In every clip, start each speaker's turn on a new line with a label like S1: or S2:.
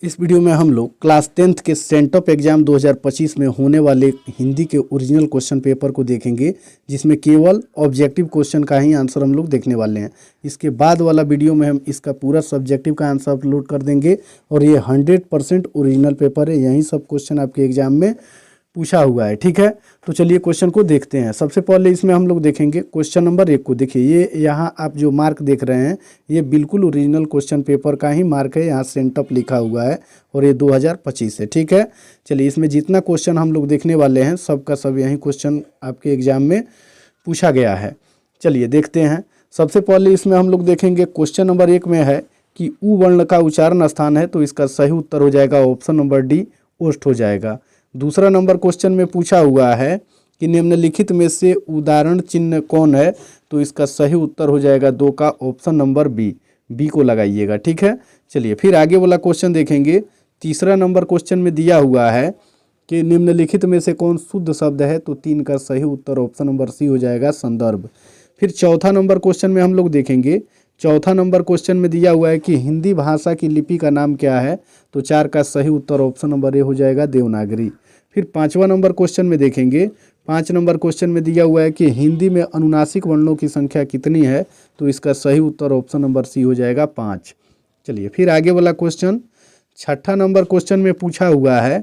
S1: इस वीडियो में हम लोग क्लास 10th के सेंटअप एग्जाम 2025 में होने वाले हिंदी के ओरिजिनल क्वेश्चन पेपर को देखेंगे, जिसमें केवल ऑब्जेक्टिव क्वेश्चन का ही आंसर हम लोग देखने वाले हैं। इसके बाद वाला वीडियो में हम इसका पूरा सब्जेक्टिव का आंसर अपलोड कर देंगे और ये 100% ओरिजिनल पेपर है। यही सब क्वेश्चन आपके एग्जाम में पूछा हुआ है। ठीक है, तो चलिए क्वेश्चन को देखते हैं। सबसे पहले इसमें हम लोग देखेंगे क्वेश्चन नंबर 1 को। देखिए, ये यहाँ आप जो मार्क देख रहे हैं ये बिल्कुल ओरिजिनल क्वेश्चन पेपर का ही मार्क है। यहाँ सेंटअप लिखा हुआ है और ये 2025 है। ठीक है, चलिए इसमें जितना क्वेश्चन हम लोग देखने वाले हैं सबका सब यही क्वेश्चन आपके एग्जाम में पूछा गया है। चलिए देखते हैं। सबसे पहले इसमें हम लोग देखेंगे क्वेश्चन नंबर 1 में है कि उ वर्ण का उच्चारण स्थान है, तो इसका सही उत्तर हो जाएगा ऑप्शन नंबर डी, ओष्ठ हो जाएगा। दूसरा नंबर क्वेश्चन में पूछा हुआ है कि निम्नलिखित में से उदाहरण चिन्ह कौन है, तो इसका सही उत्तर हो जाएगा 2 का ऑप्शन नंबर बी को लगाइएगा। ठीक है, चलिए फिर आगे वाला क्वेश्चन देखेंगे। तीसरा नंबर क्वेश्चन में दिया हुआ है कि निम्नलिखित में से कौन शुद्ध शब्द है, तो 3 का सही उत्तर ऑप्शन नंबर सी हो जाएगा, संदर्भ। फिर चौथा नंबर क्वेश्चन में हम लोग देखेंगे। चौथा नंबर क्वेश्चन में दिया हुआ है कि हिंदी भाषा की लिपि का नाम क्या है, तो 4 का सही उत्तर ऑप्शन नंबर ए हो जाएगा, देवनागरी। फिर 5वां नंबर क्वेश्चन में देखेंगे। 5 नंबर क्वेश्चन में दिया हुआ है कि हिंदी में अनुनासिक वर्णों की संख्या कितनी है, तो इसका सही उत्तर ऑप्शन नंबर सी हो जाएगा, 5। चलिए फिर आगे वाला क्वेश्चन, छठा नंबर क्वेश्चन में पूछा हुआ है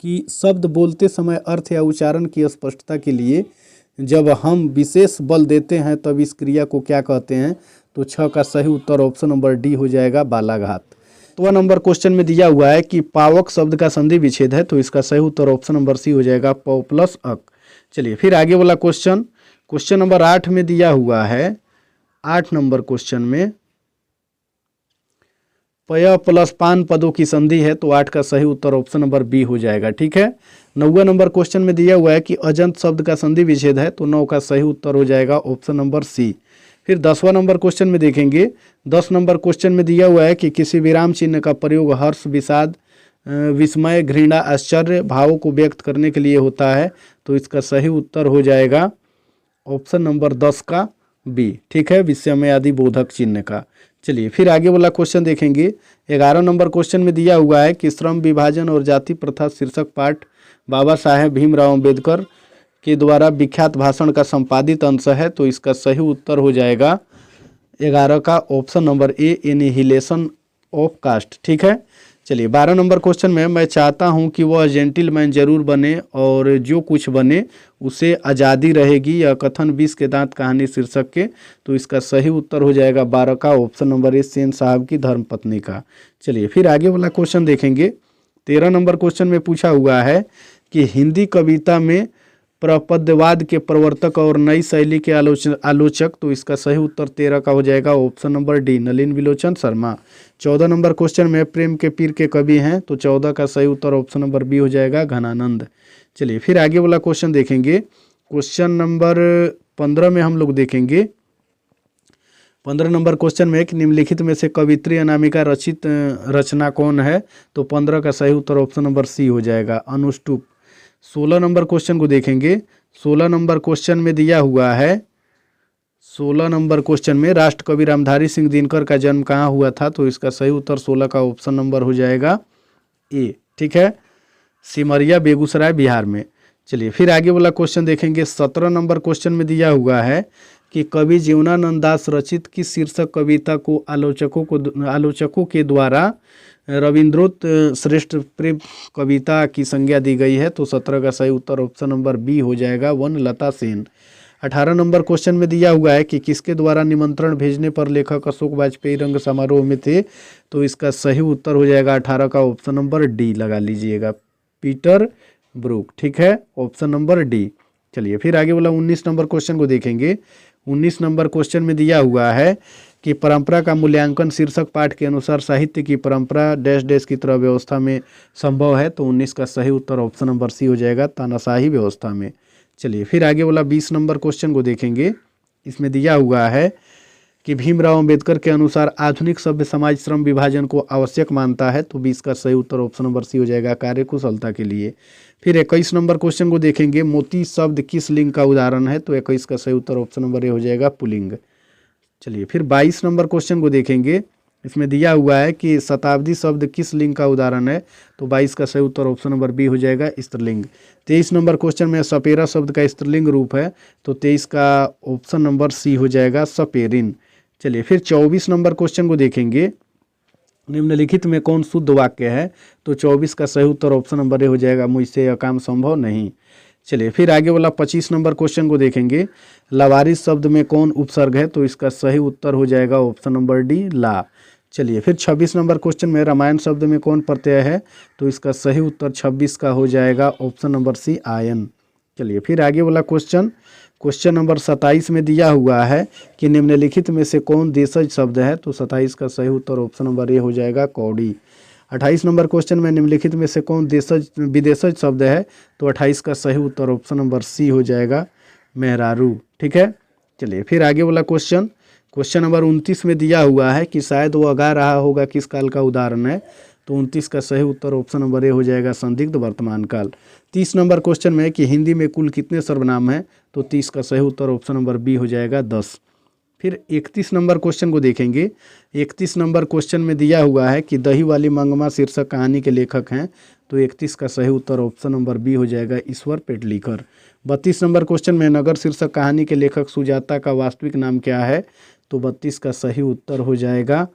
S1: कि शब्द बोलते समय अर्थ या उच्चारण की स्पष्टता के लिए जब हम विशेष बल देते हैं तब इस क्रिया को क्या कहते हैं, तो 6 का सही उत्तर ऑप्शन नंबर डी हो जाएगा, बालाघात। 7वां नंबर क्वेश्चन में दिया हुआ है कि पावक शब्द का संधि विच्छेद है, तो इसका सही उत्तर ऑप्शन नंबर सी हो जाएगा, प प्लस अक। चलिए फिर आगे वाला क्वेश्चन, क्वेश्चन नंबर 8 में दिया हुआ है। 8 नंबर क्वेश्चन में पय प्लस पान पदों की संधि है, तो 8 का सही उत्तर ऑप्शन नंबर बी हो जाएगा। ठीक है, 9वां नंबर क्वेश्चन में दिया हुआ है कि अजंत शब्द का संधि विच्छेद है, तो 9 का सही उत्तर हो जाएगा ऑप्शन नंबर सी। फिर 10वां नंबर क्वेश्चन में देखेंगे। 10 नंबर क्वेश्चन में दिया हुआ है कि किसी विराम चिन्ह का प्रयोग हर्ष, विषाद, विस्मय, घृणा, आश्चर्य भावों को व्यक्त करने के लिए होता है, तो इसका सही उत्तर हो जाएगा ऑप्शन नंबर 10 का बी। ठीक है, विस्मय आदि बोधक चिन्ह का। चलिए फिर आगे वाला क्वेश्चन देखेंगे। 11 नंबर क्वेश्चन में दिया हुआ है कि श्रम विभाजन और जाति प्रथा शीर्षक पाठ बाबा साहेब भीमराव अम्बेडकर के द्वारा विख्यात भाषण का संपादित अंश है, तो इसका सही उत्तर हो जाएगा 11 का option number A, annihilation of caste. ठीक है, चलिए 12 नंबर क्वेश्चन में मैं चाहता हूं कि वह जेंटिलमैन जरूर बने और जो कुछ बने उसे आज़ादी रहेगी, यह कथन 20 के दांत कहानी शीर्षक के, तो इसका सही उत्तर हो जाएगा 12 का ऑप्शन नंबर ए, सेन साहब की धर्मपत्नी का। चलिए फिर आगे वाला क्वेश्चन देखेंगे। 13 नंबर क्वेश्चन में पूछा हुआ है कि हिंदी कविता में प्रपद्यवाद के प्रवर्तक और नई शैली के आलोचक, तो इसका सही उत्तर 13 का हो जाएगा option number D, Nalin विलोचन Sharma. 14 number question में प्रेम के पीर के कवि हैं, तो 14 का सही उत्तर ऑप्शन नंबर बी हो जाएगा, घनानंद। चलिए फिर आगे वाला क्वेश्चन देखेंगे। क्वेश्चन नंबर 15 में हम लोग देखेंगे। 15 नंबर क्वेश्चन में कि निम्नलिखित में से कवित्री अनामिका रचित रचना कौन है, तो 15 का सही उत्तर ऑप्शन नंबर सी हो जाएगा, अनुष्टुप। 16 नंबर क्वेश्चन को देखेंगे। 16 नंबर क्वेश्चन में दिया हुआ है। 16 नंबर क्वेश्चन में राष्ट्रकवि रामधारी सिंह दिनकर का जन्म कहाँ हुआ था, तो इसका सही उत्तर 16 का ऑप्शन नंबर हो जाएगा ए। ठीक है, सिमरिया, बेगूसराय, बिहार में। चलिए फिर आगे वाला क्वेश्चन देखेंगे। 17 नंबर क्वेश्चन में दिया हुआ है कि कवि जीवनानंद दास रचित किस शीर्षक कविता को आलोचकों के द्वारा रविंद्रोत्तर श्रेष्ठ प्रेम कविता की संज्ञा दी गई है, तो 17 का सही उत्तर ऑप्शन नंबर बी हो जाएगा, वनलता सेन। 18 नंबर क्वेश्चन में दिया हुआ है कि किसके द्वारा निमंत्रण भेजने पर लेखक अशोक वाजपेयी रंग समारोह में थे, तो इसका सही उत्तर हो जाएगा 18 का ऑप्शन नंबर डी लगा लीजिएगा, पीटर ब्रूक। ठीक है, ऑप्शन नंबर डी। चलिए फिर आगे वाला 19 नंबर क्वेश्चन को देखेंगे। 19 नंबर क्वेश्चन में दिया हुआ है कि परंपरा का मूल्यांकन शीर्षक पाठ के अनुसार साहित्य की परंपरा डैश डैश की तरह व्यवस्था में संभव है, तो 19 का सही उत्तर ऑप्शन नंबर सी हो जाएगा, तानाशाही व्यवस्था में। चलिए फिर आगे वाला 20 नंबर क्वेश्चन को देखेंगे। इसमें दिया हुआ है कि भीमराव अम्बेडकर के अनुसार आधुनिक सभ्य समाज श्रम विभाजन को आवश्यक मानता है, तो 20 का सही उत्तर ऑप्शन नंबर सी हो जाएगा, कार्यकुशलता के लिए। फिर 21 नंबर क्वेश्चन को देखेंगे। मोती शब्द किस लिंग का उदाहरण है, तो 21 का सही उत्तर ऑप्शन नंबर ए हो जाएगा, पुल्लिंग। चलिए फिर 22 नंबर क्वेश्चन को देखेंगे। इसमें दिया हुआ है कि शताब्दी शब्द किस लिंग का उदाहरण है, तो 22 का सही उत्तर ऑप्शन नंबर बी हो जाएगा स्त्रीलिंग। 23 नंबर क्वेश्चन में सपेरा शब्द का स्त्रीलिंग रूप है, तो 23 का ऑप्शन नंबर सी हो जाएगा सपेरिन। चलिए फिर 24 नंबर क्वेश्चन को देखेंगे, निम्नलिखित में कौन शुद्ध वाक्य है, तो 24 का सही उत्तर ऑप्शन नंबर ए हो जाएगा मुझसे यह काम संभव नहीं। चलिए फिर आगे वाला 25 नंबर क्वेश्चन को देखेंगे, लावारिस शब्द में कौन उपसर्ग है, तो इसका सही उत्तर हो जाएगा ऑप्शन नंबर डी ला। चलिए फिर 26 नंबर क्वेश्चन में रामायण शब्द में कौन प्रत्यय है, तो इसका सही उत्तर 26 का हो जाएगा ऑप्शन नंबर सी आयन। चलिए फिर आगे वाला क्वेश्चन नंबर 27 में दिया हुआ है कि निम्नलिखित में से कौन देशज शब्द है, तो 27 का सही उत्तर ऑप्शन नंबर ए हो जाएगा कौड़ी। 28 नंबर क्वेश्चन में निम्नलिखित में से कौन देशज विदेशज शब्द है, तो 28 का सही उत्तर ऑप्शन नंबर सी हो जाएगा मेहरारू। ठीक है, चलिए फिर आगे वाला क्वेश्चन नंबर 29 में दिया हुआ है कि शायद वो गा रहा होगा किस काल का उदाहरण है, तो 29 का सही उत्तर ऑप्शन नंबर ए हो जाएगा संदिग्ध वर्तमान काल। 30 नंबर क्वेश्चन में कि हिंदी में कुल कितने सर्वनाम हैं, तो 30 का सही उत्तर ऑप्शन नंबर बी हो जाएगा 10। फिर 31 नंबर क्वेश्चन को देखेंगे। 31 नंबर क्वेश्चन में दिया हुआ है कि दही वाली मंगमा शीर्षक कहानी के लेखक हैं, तो 31 का सही उत्तर ऑप्शन नंबर बी हो जाएगा ईश्वर पेटलीकर। 32 नंबर क्वेश्चन में नगर शीर्षक कहानी के लेखक सुजाता का वास्तविक नाम क्या है, तो 32 का सही उत्तर हो जाएगा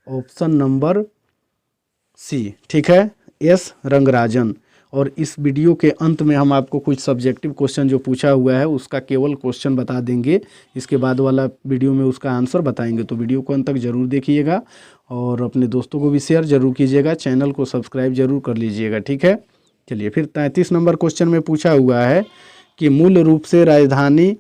S1: ऑप्शन नंबर सी। ठीक है, एस रंगराजन। और इस वीडियो के अंत में हम आपको कुछ सब्जेक्टिव क्वेश्चन जो पूछा हुआ है उसका केवल क्वेश्चन बता देंगे, इसके बाद वाला वीडियो में उसका आंसर बताएंगे। तो वीडियो को अंत तक जरूर देखिएगा और अपने दोस्तों को भी शेयर जरूर कीजिएगा, चैनल को सब्सक्राइब जरूर कर लीजिएगा। ठीक है, चलिए फिर 33 नंबर क्वेश्चन में पूछा हुआ है कि मूल रूप से राजधानी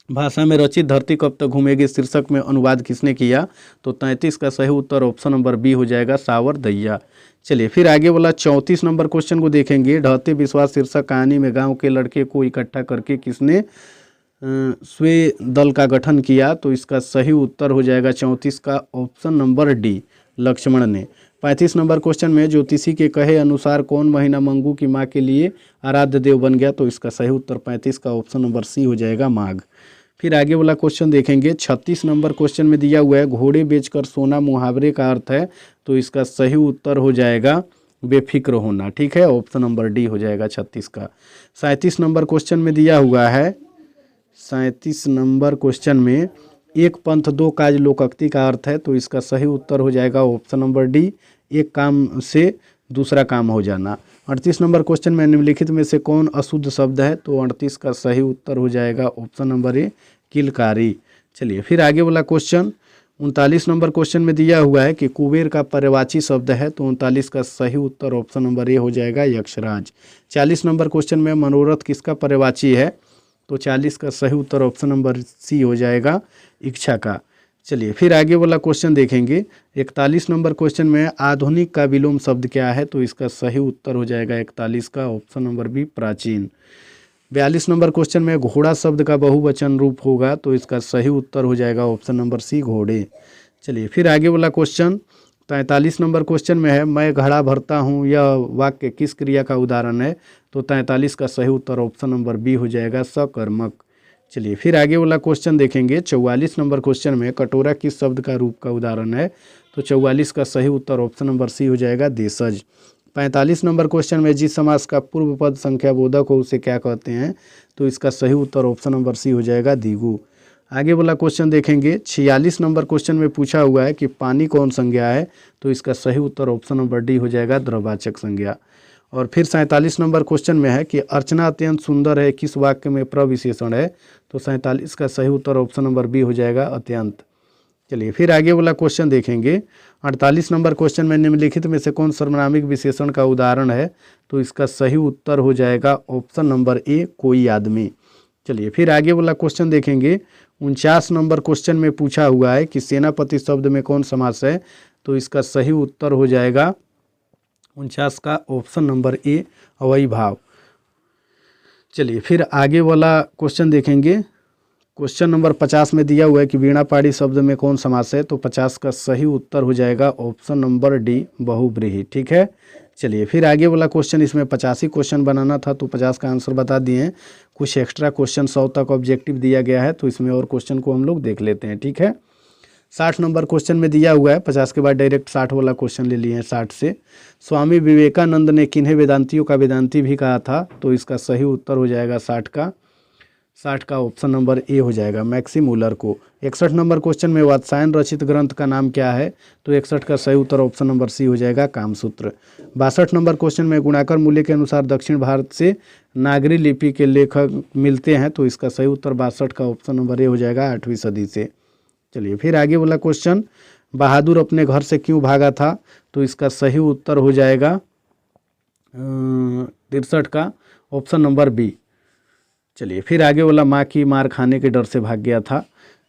S1: भाषा में रचित धरती कब तक घूमेगी शीर्षक में अनुवाद किसने किया, तो 33 का सही उत्तर ऑप्शन नंबर बी हो जाएगा सावर दैया। चलिए फिर आगे वाला 34 नंबर क्वेश्चन को देखेंगे। ढहते विश्वास शीर्षक कहानी में गांव के लड़के को इकट्ठा करके किसने स्वयं दल का गठन किया, तो इसका सही उत्तर हो जाएगा 34 का ऑप्शन नंबर डी लक्ष्मण ने। 35 नंबर क्वेश्चन में ज्योतिषी के कहे अनुसार कौन महीना मंगू की माँ के लिए आराध्य देव बन गया, तो इसका सही उत्तर 35 का ऑप्शन नंबर सी हो जाएगा माघ। फिर आगे वाला क्वेश्चन देखेंगे। 36 नंबर क्वेश्चन में दिया हुआ है घोड़े बेचकर सोना मुहावरे का अर्थ है, तो इसका सही उत्तर हो जाएगा बेफिक्र होना। ठीक है, ऑप्शन नंबर डी हो जाएगा 36 का। 37 नंबर क्वेश्चन में दिया हुआ है, 37 नंबर क्वेश्चन में एक पंथ दो काज लोकोक्ति का अर्थ है, तो इसका सही उत्तर हो जाएगा ऑप्शन नंबर डी एक काम से दूसरा काम हो जाना। 38 नंबर क्वेश्चन में निम्नलिखित में से कौन अशुद्ध शब्द है, तो 38 का सही उत्तर हो जाएगा ऑप्शन नंबर ए किलकारी। चलिए फिर आगे वाला क्वेश्चन 39 नंबर क्वेश्चन में दिया हुआ है कि कुबेर का पर्यायवाची शब्द है, तो 39 का सही उत्तर ऑप्शन नंबर ए हो जाएगा यक्षराज। 40 नंबर क्वेश्चन में मनोरथ किसका पर्यायवाची है, तो 40 का सही उत्तर ऑप्शन नंबर सी हो जाएगा इच्छा का। चलिए फिर आगे वाला क्वेश्चन देखेंगे। 41 नंबर क्वेश्चन में आधुनिक का विलोम शब्द क्या है, तो इसका सही उत्तर हो जाएगा 41 का ऑप्शन नंबर बी प्राचीन। 42 नंबर क्वेश्चन में घोड़ा शब्द का बहुवचन रूप होगा, तो इसका सही उत्तर हो जाएगा ऑप्शन नंबर सी घोड़े। चलिए फिर आगे वाला क्वेश्चन 43 नंबर क्वेश्चन में है मैं घड़ा भरता हूँ यह वाक्य किस क्रिया का उदाहरण है, तो 43 का सही उत्तर ऑप्शन नंबर बी हो जाएगा सकर्मक। चलिए फिर आगे वाला क्वेश्चन देखेंगे। 44 नंबर क्वेश्चन में कटोरा किस शब्द का रूप का उदाहरण है, तो 44 का सही उत्तर ऑप्शन नंबर सी हो जाएगा देशज। 45 नंबर क्वेश्चन में जिस समास का पूर्व पद संख्या बोधक हो उसे क्या कहते हैं, तो इसका सही उत्तर ऑप्शन नंबर सी हो जाएगा दिगु। आगे वाला क्वेश्चन देखेंगे। 46 नंबर क्वेश्चन में पूछा हुआ है कि पानी कौन संज्ञा है, तो इसका सही उत्तर ऑप्शन नंबर डी हो जाएगा द्रववाचक संज्ञा। और फिर 47 नंबर क्वेश्चन में है कि अर्चना अत्यंत सुंदर है किस वाक्य में प्रविशेषण है, तो 47 का सही उत्तर ऑप्शन नंबर बी हो जाएगा अत्यंत। चलिए फिर आगे वाला क्वेश्चन देखेंगे। 48 नंबर क्वेश्चन में निम्नलिखित में से कौन सर्वनामिक विशेषण का उदाहरण है, तो इसका सही उत्तर हो जाएगा ऑप्शन नंबर ए कोई आदमी। चलिए फिर आगे वाला क्वेश्चन देखेंगे। 49 नंबर क्वेश्चन में पूछा हुआ है कि सेनापति शब्द में कौन समास है, तो इसका सही उत्तर हो जाएगा 49 का ऑप्शन नंबर ए अवयवी भाव। चलिए फिर आगे वाला क्वेश्चन देखेंगे। क्वेश्चन नंबर 50 में दिया हुआ है कि वीणा पाड़ी शब्द में कौन समास है, तो 50 का सही उत्तर हो जाएगा ऑप्शन नंबर डी बहुब्रीहि। ठीक है, चलिए फिर आगे वाला क्वेश्चन, इसमें 85 क्वेश्चन बनाना था तो 50 का आंसर बता दिए। कुछ एक्स्ट्रा क्वेश्चन 100 तक ऑब्जेक्टिव दिया गया है, तो इसमें और क्वेश्चन को हम लोग देख लेते हैं। ठीक है, 60 नंबर क्वेश्चन में दिया हुआ है, 50 के बाद डायरेक्ट 60 वाला क्वेश्चन ले लिए हैं 60 से। स्वामी विवेकानंद ने किन्हें वेदांतियों का वेदांती भी कहा था? तो इसका सही उत्तर हो जाएगा 60 का ऑप्शन नंबर ए हो जाएगा, मैक्सिमूलर को। 61 नंबर क्वेश्चन में वात्सायन रचित ग्रंथ का नाम क्या है? तो 61 का सही उत्तर ऑप्शन नंबर सी हो जाएगा, कामसूत्र। 62 नंबर क्वेश्चन में गुणाकर मूल्य के अनुसार दक्षिण भारत से नागरी लिपि के लेखक मिलते हैं? तो इसका सही उत्तर 62 का ऑप्शन नंबर ए हो जाएगा, 8वीं सदी से। चलिए फिर आगे वाला क्वेश्चन, बहादुर अपने घर से क्यों भागा था? तो इसका सही उत्तर हो जाएगा 63 का ऑप्शन नंबर बी। चलिए फिर आगे वाला, माँ की मार खाने के डर से भाग गया था।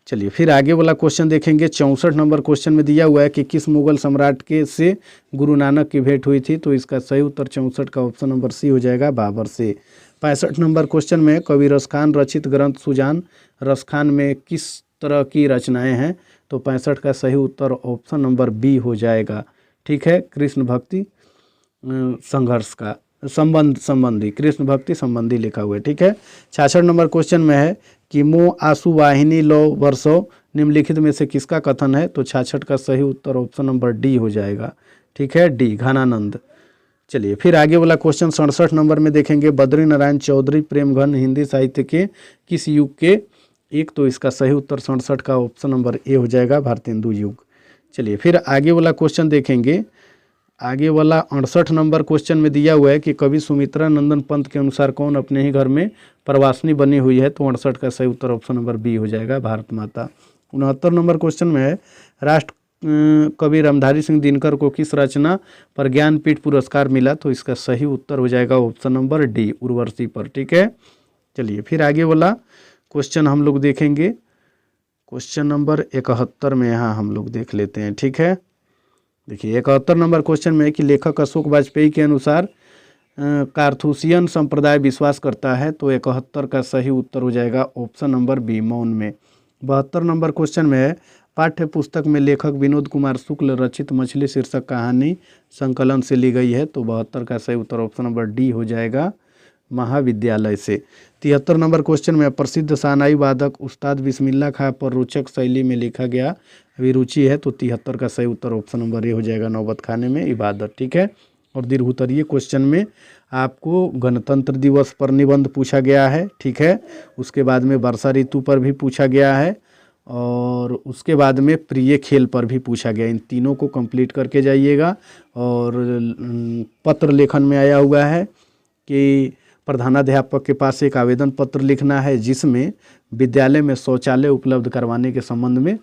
S1: चलिए फिर आगे वाला क्वेश्चन देखेंगे। 64 नंबर क्वेश्चन में दिया हुआ है कि किस मुगल सम्राट के से गुरु नानक की भेंट हुई थी? तो इसका सही उत्तर 64 का ऑप्शन नंबर सी हो जाएगा, बाबर से। 65 नंबर क्वेश्चन में कवि रसखान रचित ग्रंथ सुजान रसखान में किस तरह की रचनाएं हैं? तो 65 का सही उत्तर ऑप्शन नंबर बी हो जाएगा, ठीक है, कृष्ण भक्ति संघर्ष का संबंधी कृष्ण भक्ति संबंधी लिखा हुआ है, ठीक है। 66 नंबर क्वेश्चन में है कि मो आसु वाहिनी लो वर्षो निम्नलिखित में से किसका कथन है? तो 66 का सही उत्तर ऑप्शन नंबर डी हो जाएगा, ठीक है, डी, घनानंद। चलिए फिर आगे वाला क्वेश्चन 67 नंबर में देखेंगे। बद्री नारायण चौधरी प्रेमघन हिंदी साहित्य के किस युग के एक? तो इसका सही उत्तर 67 का ऑप्शन नंबर ए हो जाएगा, भारतेंदु युग। चलिए फिर आगे वाला क्वेश्चन देखेंगे। आगे वाला 68 नंबर क्वेश्चन में दिया हुआ है कि कवि सुमित्रा नंदन पंत के अनुसार कौन अपने ही घर में प्रवासिनी बनी हुई है? तो 68 का सही उत्तर ऑप्शन नंबर बी हो जाएगा, भारत माता। 69 नंबर क्वेश्चन में है राष्ट्र कवि रामधारी सिंह दिनकर को किस रचना पर ज्ञानपीठ पुरस्कार मिला? तो इसका सही उत्तर हो जाएगा ऑप्शन नंबर डी, उर्वशी पर, ठीक है। चलिए फिर आगे वाला क्वेश्चन हम लोग देखेंगे। क्वेश्चन नंबर 71 में यहाँ हम लोग देख लेते हैं, ठीक है। देखिए 71 नंबर क्वेश्चन में है कि लेखक अशोक वाजपेयी के अनुसार कारथूसियन संप्रदाय विश्वास करता है? तो 71 का सही उत्तर हो जाएगा ऑप्शन नंबर बी, मौन में। 72 नंबर क्वेश्चन में है पाठ्य पुस्तक में लेखक विनोद कुमार शुक्ल रचित मछली शीर्षक कहानी संकलन से ली गई है? तो 72 का सही उत्तर ऑप्शन नंबर डी हो जाएगा, महाविद्यालय से। 73 नंबर क्वेश्चन में प्रसिद्ध सानाई वादक उस्ताद बिस्मिल्लाह खां पर रोचक शैली में लिखा गया अभिरुचि है? तो 73 का सही उत्तर ऑप्शन नंबर ए हो जाएगा, नौबत खाने में इबादत, ठीक है। और दीर्घोत्तरीय क्वेश्चन में आपको गणतंत्र दिवस पर निबंध पूछा गया है, ठीक है। उसके बाद में वर्षा ऋतु पर भी पूछा गया है और उसके बाद में प्रिय खेल पर भी पूछा गया। इन तीनों को कंप्लीट करके जाइएगा। और पत्र लेखन में आया हुआ है कि प्रधानाध्यापक के पास एक आवेदन पत्र लिखना है जिसमें विद्यालय में शौचालय उपलब्ध करवाने के संबंध में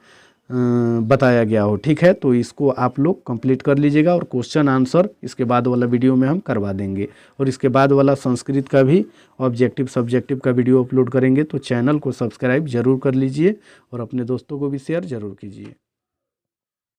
S1: बताया गया हो, ठीक है। तो इसको आप लोग कंप्लीट कर लीजिएगा और क्वेश्चन आंसर इसके बाद वाला वीडियो में हम करवा देंगे। और इसके बाद वाला संस्कृत का भी ऑब्जेक्टिव सब्जेक्टिव का वीडियो अपलोड करेंगे। तो चैनल को सब्सक्राइब जरूर कर लीजिए और अपने दोस्तों को भी शेयर जरूर कीजिए।